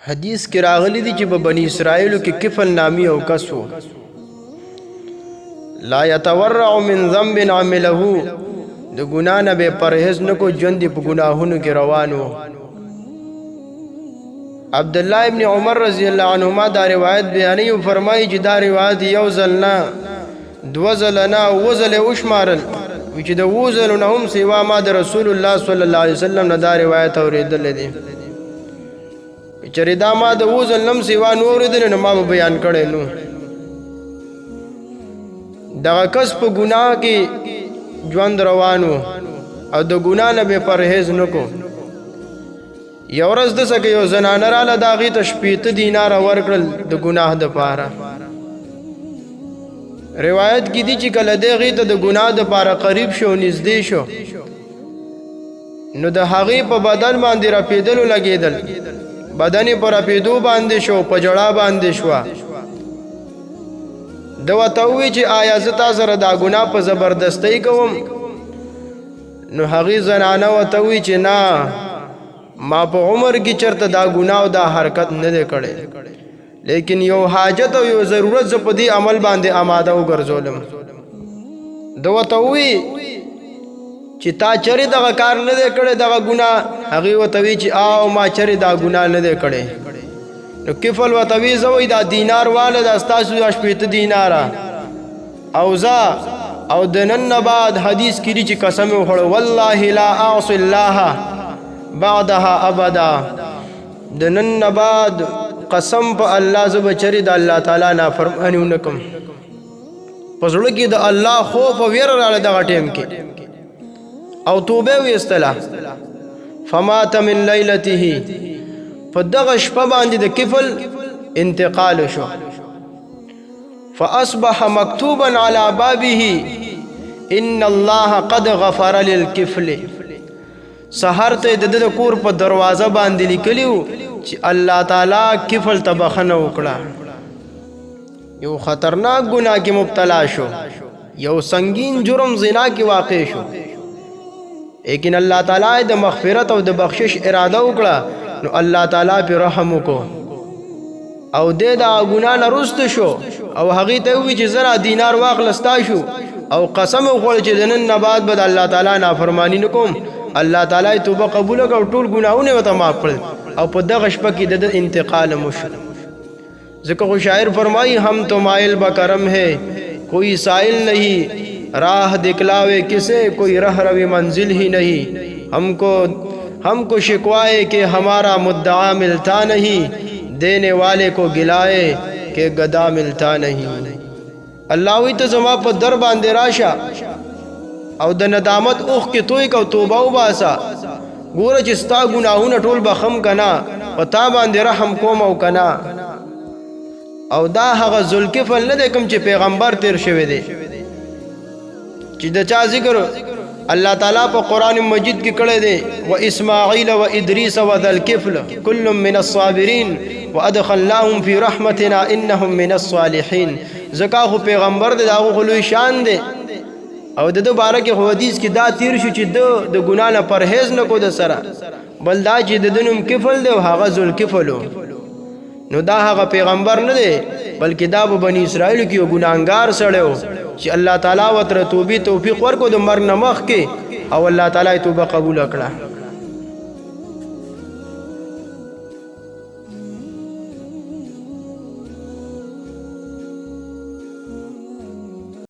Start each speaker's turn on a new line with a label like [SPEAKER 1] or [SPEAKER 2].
[SPEAKER 1] حدیث کې راغلی دی چې په بنی اسرائیلو کې کفل نامی او کس و لا یتورع من ذنب عمله د ګناه نه به پرهیز نه کو ژوند په ګناهونو کې روان و. عبد الله ابن عمر رضی الله عنهما دا روایت بیانوي او فرمایي چې دا روایت یو ځل نه دو ځل نه اوه ځله وشمارل چې د اوه ځلو نه هم سوا ما د رسول الله صلی الله علیه وسلم نه دا روایت اورېدلی دی. چرې دا ما د اوه ځل نه هم سوا نه اورېدلی نو ما به بیان کړی نو. دغه کس په ګناه کې ژوند روان و او د ګناه نه به پرهیز نه کو. یو ورځ داسې که یو زنانه راله د هغې ته 80 دیناره ورکړل د ګناه دپاره. روایت کې دي چې کله دی هغې ته د ګناه دپاره قریب شو نږدې شو نو د هغې په بدن باندې رپېدلو لګېدل. بدن یې په رپېدو باندې شو په جړا باندې شوه. ده ورته ووایي چې آیا زه تا سره دا ګناه په زبردستۍ کوم؟ نو هغې زنانه ورته ووایي چې نه ما په عمر کې چرته دا ګناه او دا حرکت نه دی کړی لیکن یو حاجت او یو ضرورت زه په دې عمل باندې آماده وګرځولم. ده ورته ووایي چې تا چرې دغه کار نه دی کړی دغه ګناه؟ هغې ورته وایي چې او ما چرې دا ګناه نه دی کړی. نو کفل ورته وایي زه وایي دا دینار واله دا ستاسو 80 دیناره او زه او د نن نه بعد حدیث کې دي چې قسم یې وخوړ والله لا اعصي الله بعدها ابدا. د نن نه بعد قسم په الله زه به چرې د الله تعالی نافرماني ونه کوم. په زړه کې د الله خوف او ویره راغله دغه ټیم کې او توبه یې ویستله. فمات من لیلته په دغه شپه باندې د کفل انتقال شو. فاصبح مکتوبا علی بابه ان الله قد غفر للکفل. سحر ته د کور په دروازه باندې لیکلیو چې الله تعالی کفل ته بخنه وکړه. یو خطرناک ګناه کې مبتلا شو یو سنگین جرم زنا کې واقع شو لیکن الله تعالی د مغفرت او د بخشش اراده وکړه نو الله تعالی په رحم وکړو او د ګناه نه رست شو او هغې ته ووایي چې زه دینار واخلستا شو او قسم وخوړ چې د نن نه بعد به د الله تعالی نافرماني نه کوم. الله تعالی توبه قبول کړه او ټول ګناهونه ورته معاف کړل او په دغه شپه کې د انتقال وشو. ځکه خو شاعر فرمایي ہم تو مائل بکرم ہے کوئی سائل نہیں راہ دکھلاوے کسے کوئی رہ روی منزل ہی نہیں. ہم کو شکوائے کہ ہمارا مدعا ملتا نہیں دینے والے کو گلائے کہ گدا ملتا نہیں. الله وی ته زما په در باندې راشه او د ندامت اوخ کې توی کو توبه وباسه. ګوره چې ستا ګناهونه ټول بخم کنا په تا باندې رحم کوم او کنا. او دا هغه ذوالکفل نه دی کوم چې پیغمبر تیر شوی دی چې د چا ذکر الله تعالی په قرآن مجید کې کړی دی و اسماعیل و ادریس و ذوالکفل کل من الصابرین وادخلناهم فی رحمتنا انهم من الصالحین. ځکه خو پیغمبر دی دا خو لوی شان دی او د باره کې خو حدیث کې دا تیر شو چې د ګناه نه پرهیز نه کو د سره بل دا چې د نوم کفل دی او هغه ذوالکفلو. نو دا هغه پیغمبر نه دی بلکې دا په بني اسرائیلو کې یو ګناهګار سړی و چې الله تعالی ورته توبې توفیق ورکړو د مرګ نه مخکې او الله تعالی توبه قبول کړه.